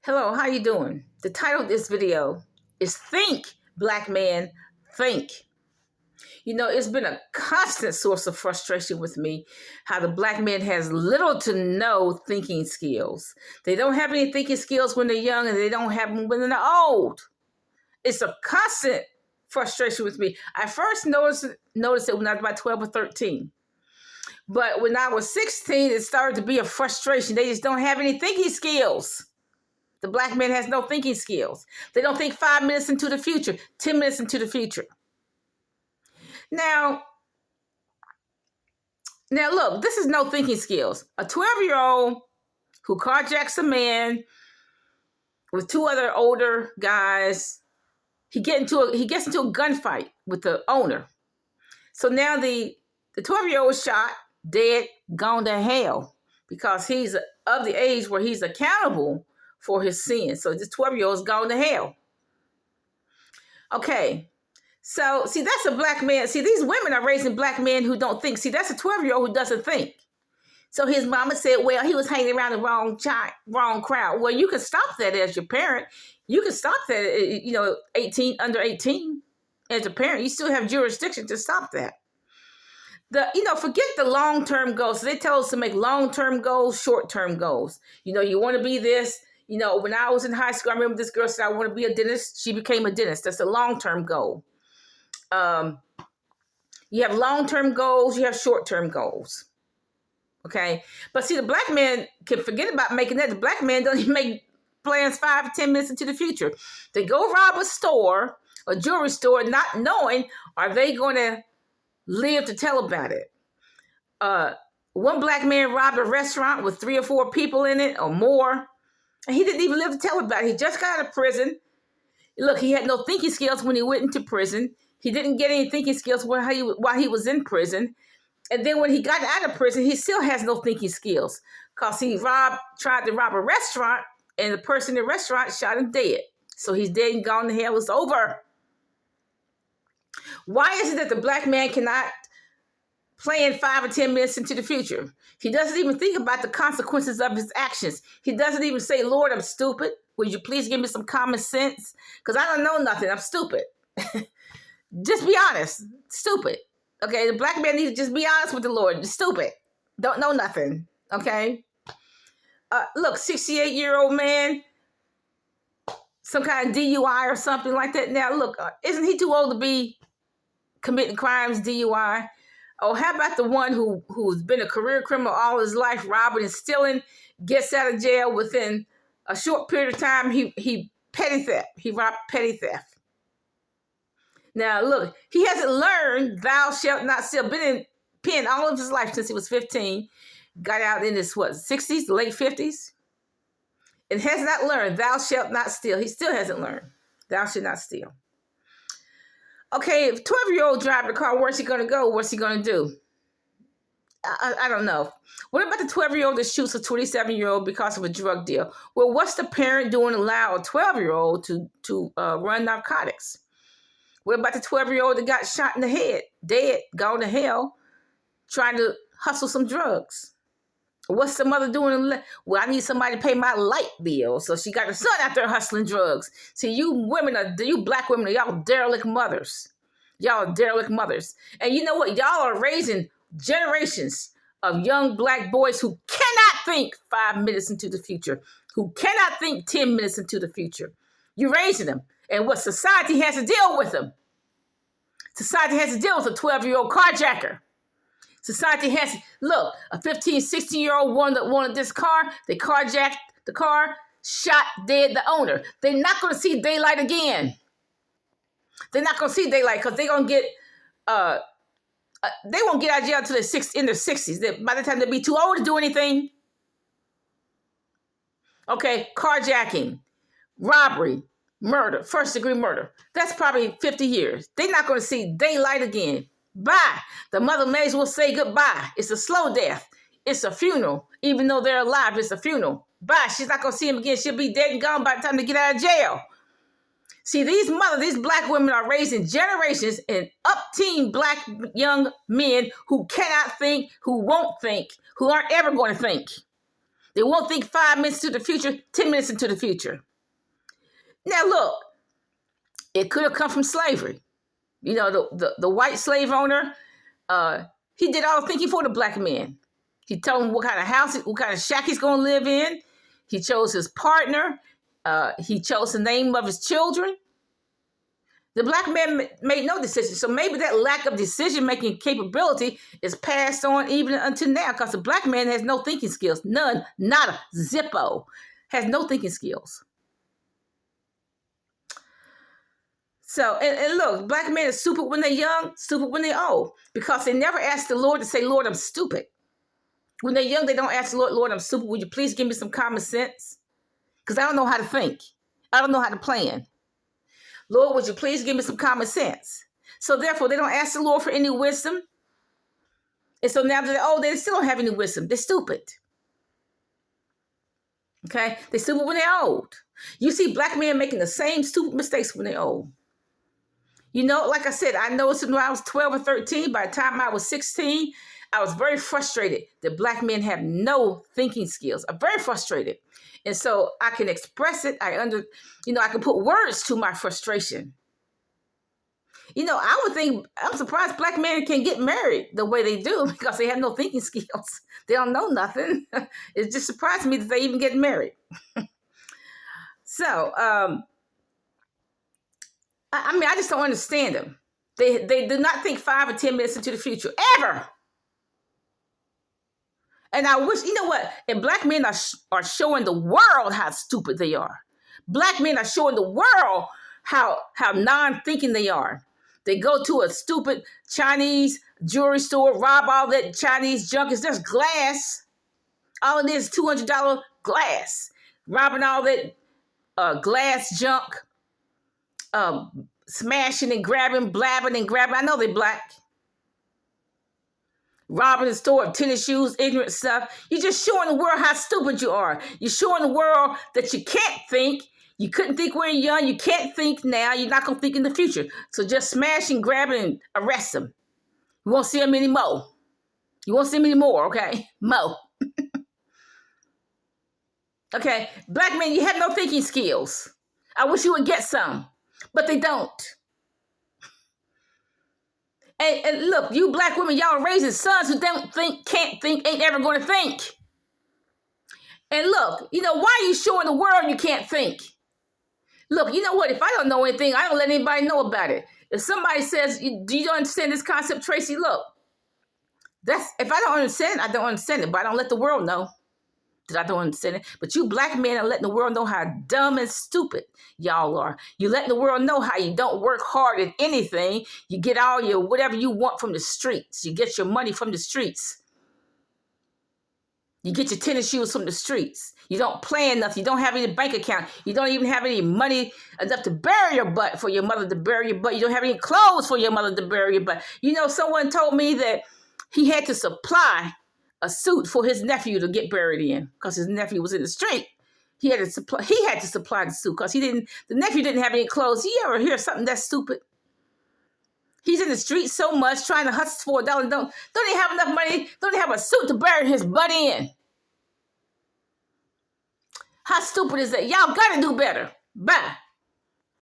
Hello, how you doing? The title of this video is Think, Black Man, Think. You know, it's been a constant source of frustration with me how the black man has little to no thinking skills. They don't have any thinking skills when they're young and they don't have them when they're old. It's a constant frustration with me. I first noticed it when I was about 12 or 13. But when I was 16, it started to be a frustration. They just don't have any thinking skills. The black man has no thinking skills. They don't think 5 minutes into the future, 10 minutes into the future. Now look, this is no thinking skills. A 12-year-old who carjacks a man with two other older guys, he gets into a gunfight with the owner. So now the 12-year-old is shot, dead, gone to hell because he's of the age where he's accountable for his sins. So this 12-year-old is gone to hell. Okay. So, see, that's a black man. See, these women are raising black men who don't think. See, that's a 12-year-old who doesn't think. So his mama said, well, he was hanging around the wrong crowd. Well, you can stop that as your parent. You can stop that, under 18. As a parent, you still have jurisdiction to stop that. Forget the long-term goals. So they tell us to make long-term goals, short-term goals. You want to be this. When I was in high school, I remember this girl said, I want to be a dentist. She became a dentist. That's a long-term goal. You have long-term goals. You have short-term goals. Okay. But see, the black man can forget about making that. The black man don't even make plans 5 to 10 minutes into the future. They go rob a store, a jewelry store, not knowing, are they going to live to tell about it? One black man robbed a restaurant with 3 or 4 people in it or more. And he didn't even live to tell about it. He just got out of prison. Look, he had no thinking skills when he went into prison. He didn't get any thinking skills while he was in prison. And then when he got out of prison, he still has no thinking skills because he tried to rob a restaurant and the person in the restaurant shot him dead. So he's dead and gone to hell. It's over. Why is it that the black man cannot plan 5 or 10 minutes into the future? He doesn't even think about the consequences of his actions. He doesn't even say, Lord, I'm stupid. Would you please give me some common sense? Because I don't know nothing. I'm stupid. Just be honest. Stupid. Okay, the black man needs to just be honest with the Lord. Stupid. Don't know nothing. Okay? Look, 68-year-old man, some kind of DUI or something like that. Now, look, isn't he too old to be committing crimes, DUI? Oh, how about the one who's been a career criminal all his life, robbing and stealing, gets out of jail within a short period of time, he petty theft. He robbed petty theft. Now, look, he hasn't learned thou shalt not steal. Been in pen all of his life since he was 15. Got out in his, 60s, late 50s? And has not learned thou shalt not steal. He still hasn't learned thou shalt not steal. Okay, if 12-year-old drives the car, where's he going to go? What's he going to do? I don't know. What about the 12-year-old that shoots a 27-year-old because of a drug deal? Well, what's the parent doing to allow a 12-year-old to run narcotics? What about the 12-year-old that got shot in the head, dead, gone to hell, trying to hustle some drugs? What's the mother doing? Well, I need somebody to pay my light bill. So she got her son out there hustling drugs. See, you black women, y'all derelict mothers. Y'all are derelict mothers. And you know what? Y'all are raising generations of young black boys who cannot think 5 minutes into the future, who cannot think 10 minutes into the future. You're raising them. And what society has to deal with them. Society has to deal with a 12-year-old carjacker. Society has, look, a 15, 16-year-old one that wanted this car, they carjacked the car, shot dead the owner. They're not going to see daylight again. They're not going to see daylight because they're going to get, they won't get out of jail until they're in their 60s. By the time they'll be too old to do anything. Okay, carjacking, robbery, murder, first-degree murder. That's probably 50 years. They're not going to see daylight again. Bye. The mother may as well say goodbye. It's a slow death. It's a funeral. Even though they're alive, it's a funeral. Bye. She's not going to see him again. She'll be dead and gone by the time they get out of jail. See, these black women are raising generations and up-teen black young men who cannot think, who won't think, who aren't ever going to think. They won't think 5 minutes into the future, 10 minutes into the future. Now look, it could have come from slavery. You know, the white slave owner, he did all the thinking for the black man. He told him what kind of house, what kind of shack he's going to live in. He chose his partner. He chose the name of his children. The black man made no decision. So maybe that lack of decision-making capability is passed on even until now, because the black man has no thinking skills. None, nada, zippo. Has no thinking skills. So, and look, black men are stupid when they're young, stupid when they're old, because they never ask the Lord to say, Lord, I'm stupid. When they're young, they don't ask the Lord, Lord, I'm stupid. Would you please give me some common sense? Because I don't know how to think. I don't know how to plan. Lord, would you please give me some common sense? So therefore, they don't ask the Lord for any wisdom. And so now they're old, they still don't have any wisdom. They're stupid. Okay? They're stupid when they're old. You see black men making the same stupid mistakes when they're old. You know, like I said, I noticed when I was 12 or 13, by the time I was 16, I was very frustrated that black men have no thinking skills. I'm very frustrated. And so I can express it. I can put words to my frustration. You know, I would think, I'm surprised black men can get married the way they do because they have no thinking skills. They don't know nothing. It just surprised me that they even get married. So, I just don't understand them. They do not think 5 or 10 minutes into the future, ever. And I wish, you know what? And black men are showing the world how stupid they are. Black men are showing the world how non-thinking they are. They go to a stupid Chinese jewelry store, rob all that Chinese junk. It's just glass. All it is $200 glass. Robbing all that glass junk. Smashing and grabbing, blabbing and grabbing. I know they're black. Robbing the store of tennis shoes, ignorant stuff. You're just showing the world how stupid you are. You're showing the world that you can't think. You couldn't think when you're young. You can't think now. You're not going to think in the future. So just smash and grab and arrest them. You won't see them anymore. You won't see them anymore, okay? Mo. Okay, black men, you have no thinking skills. I wish you would get some, but they don't. And look, you black women, y'all are raising sons who don't think, can't think, ain't ever going to think. And look, you know, why are you showing the world you can't think? Look, you know what? If I don't know anything, I don't let anybody know about it. If somebody says, do you understand this concept, Tracy? Look, if I don't understand, I don't understand it, but I don't let the world know that I don't understand it. But you black men are letting the world know how dumb and stupid y'all are. You letting the world know how you don't work hard at anything. You get all your whatever you want from the streets. You get your money from the streets. You get your tennis shoes from the streets. You don't plan nothing. You don't have any bank account. You don't even have any money enough to bury your butt for your mother to bury your butt. You don't have any clothes for your mother to bury your butt. You know, someone told me that he had to supply a suit for his nephew to get buried in because his nephew was in the street. He had to supply the suit because the nephew didn't have any clothes. You ever hear something that stupid? He's in the street so much trying to hustle for $1. Don't he have enough money? Don't he have a suit to bury his butt in? How stupid is that? Y'all gotta do better. Bye.